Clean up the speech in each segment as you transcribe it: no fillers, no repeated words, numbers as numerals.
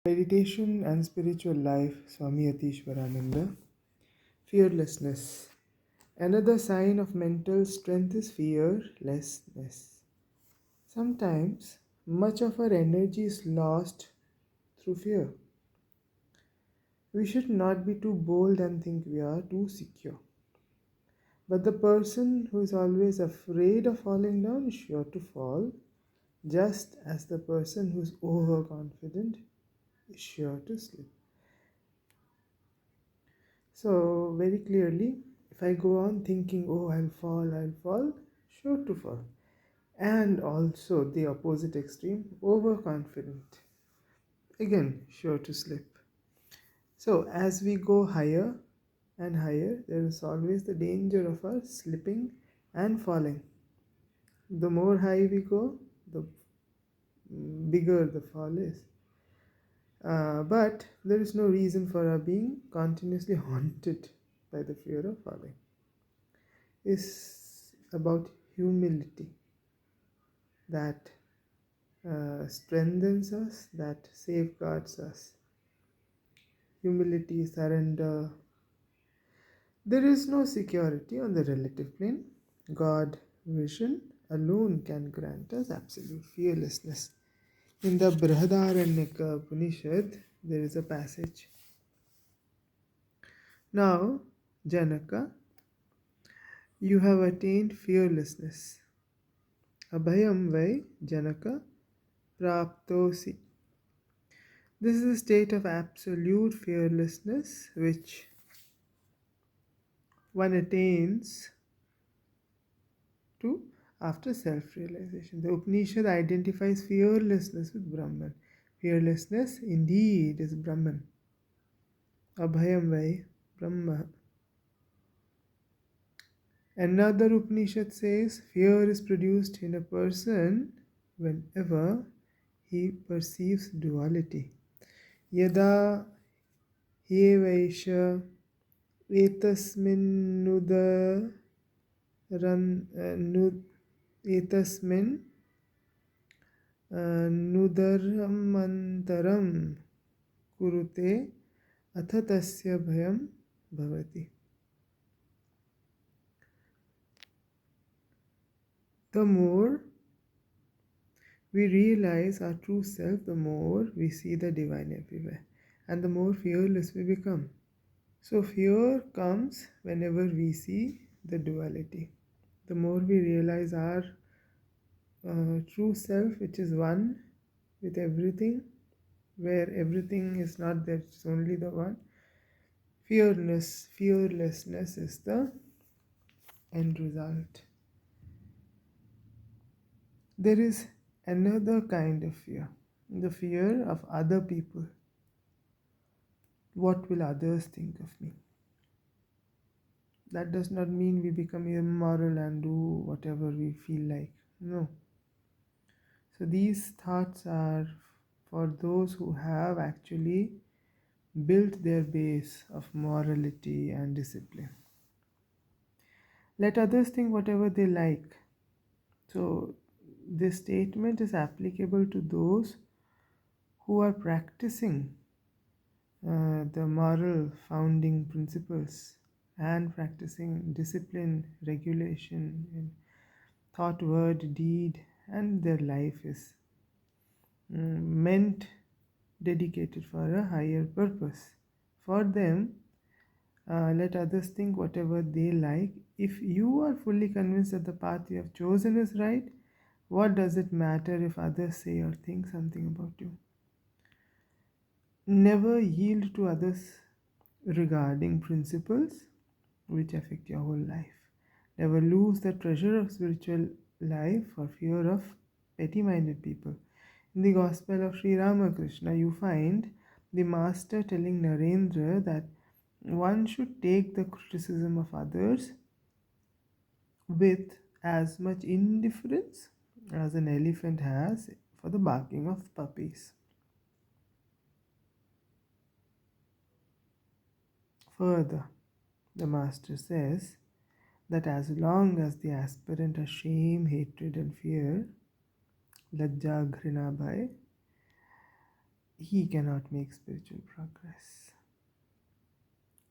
Meditation and spiritual life, Swami Yatiswarananda. Fearlessness. Another sign of mental strength is fearlessness. Sometimes much of our energy is lost through fear. We should not be too bold and think we are too secure. But the person who is always afraid of falling down is sure to fall, just as the person who is overconfident is sure to slip. So, very clearly, if I go on thinking, oh, I'll fall, sure to fall. And also the opposite extreme, overconfident, again, sure to slip. So, as we go higher and higher, there is always the danger of us slipping and falling. The more high we go, the bigger the fall is. But there is no reason for our being continuously haunted by the fear of falling. Is about humility that strengthens us, that safeguards us. Humility, surrender. There is no security on the relative plane. God vision alone can grant us absolute fearlessness. In the Brihadaranyaka Upanishad, there is a passage. Now, Janaka, you have attained fearlessness. Abhayam vai Janaka praptosi. This is a state of absolute fearlessness which one attains to after self-realization. The Upanishad identifies fearlessness with Brahman. Fearlessness indeed is Brahman. Abhayam vai Brahma. Another Upanishad says fear is produced in a person whenever he perceives duality. Yada hyevaisha etasminnudar एतस्मिन् नुदरमन्तरं कुरुते अथ तस्य भयं भवति. The more we realize our true self, the more we see the divine everywhere, and the more fearless we become. So fear comes whenever we see the duality. The more we realize our true self, which is one with everything, where everything is not there, it's only the one. Fearlessness is the end result. There is another kind of fear, the fear of other people. What will others think of me? That does not mean we become immoral and do whatever we feel like. No. So these thoughts are for those who have actually built their base of morality and discipline. Let others think whatever they like. So this statement is applicable to those who are practicing the moral founding principles and practicing discipline, regulation in thought, word, deed, and their life is meant, dedicated for a higher purpose. For them, let others think whatever they like. If you are fully convinced that the path you have chosen is right, what does it matter if others say or think something about you? Never yield to others regarding principles which affect your whole life. Never lose the treasure of spiritual life for fear of petty-minded people. In the Gospel of Sri Ramakrishna, you find the Master telling Narendra that one should take the criticism of others with as much indifference as an elephant has for the barking of puppies. Further, the Master says that as long as the aspirant has shame, hatred, and fear, lajja, ghrina, bhai, he cannot make spiritual progress.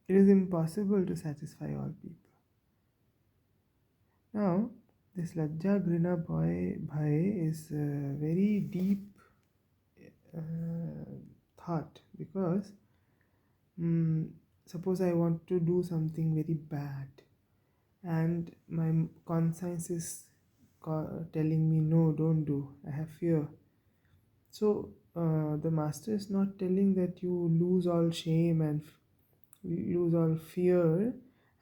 It is impossible to satisfy all people. Now, this Lajja Grina Bhai is a very deep thought, because mm, suppose I want to do something very bad and my conscience is telling me, no, don't do, I have fear. So the master is not telling that you lose all shame and lose all fear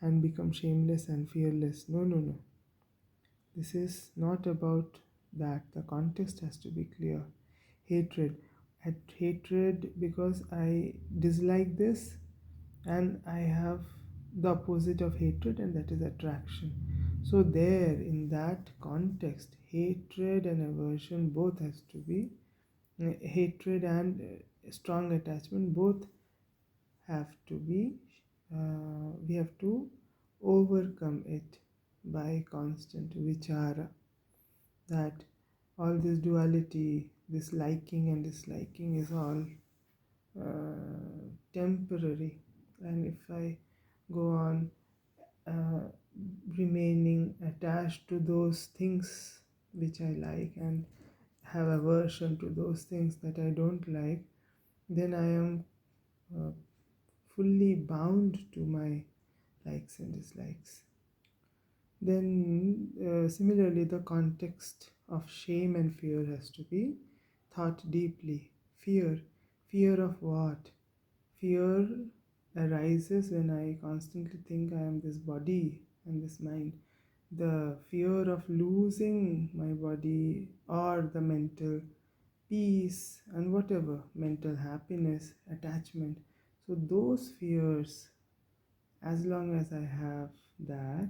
and become shameless and fearless. No, no, no. This is not about that. The context has to be clear. Hatred. Hatred because I dislike this, and I have the opposite of hatred, and that is attraction. So there, in that context, hatred and aversion both has to be, hatred and strong attachment both have to be, we have to overcome it by constant vichara, that all this duality, this liking and disliking is all temporary. And if I go on uh, remaining attached to those things which I like and have aversion to those things that I don't like, then I am uh, fully bound to my likes and dislikes. Then, similarly, the context of shame and fear has to be thought deeply. Fear. Fear of what? Fear arises when I constantly think I am this body and this mind. The fear of losing my body, or the mental peace and whatever, mental happiness, attachment. So, those fears, as long as I have that,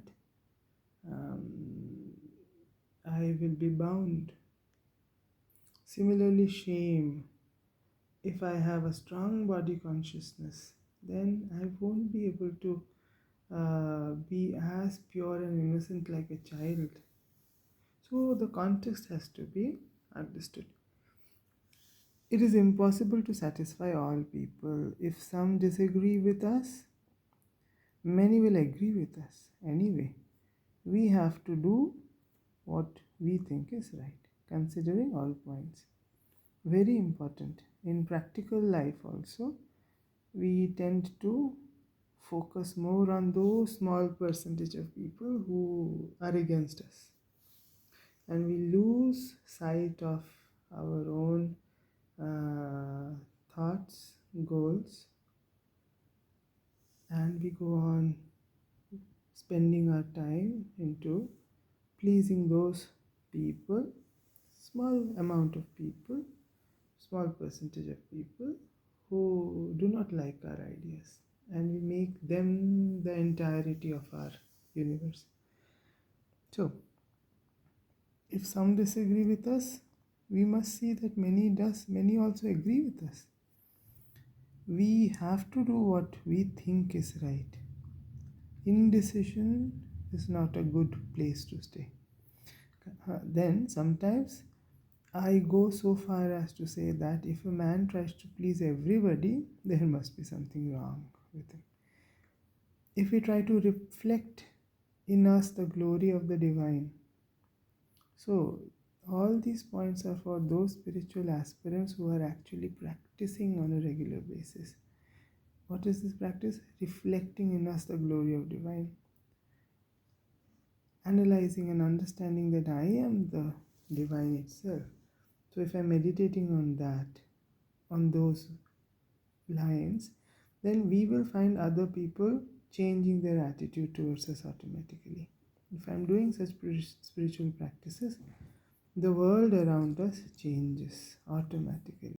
um, I will be bound. Similarly, shame. If I have a strong body consciousness, then I won't be able to be as pure and innocent like a child. So, the context has to be understood. It is impossible to satisfy all people. If some disagree with us, many will agree with us anyway. We have to do what we think is right, considering all points. Very important. In practical life, also, we tend to focus more on those small percentage of people who are against us, and we lose sight of our own thoughts, goals, and we go on spending our time into pleasing those people, small amount of people, small percentage of people who do not like our ideas, and we make them the entirety of our universe. So, if some disagree with us, we must see that many also agree with us. We have to do what we think is right. Indecision is not a good place to stay. Then sometimes I go so far as to say that if a man tries to please everybody, there must be something wrong with him. If we try to reflect in us the glory of the divine, so all these points are for those spiritual aspirants who are actually practicing on a regular basis. What is this practice? Reflecting in us the glory of divine, analyzing and understanding that I am the divine itself. So if I'm meditating on that, on those lines, then we will find other people changing their attitude towards us automatically. If I'm doing such spiritual practices, the world around us changes automatically.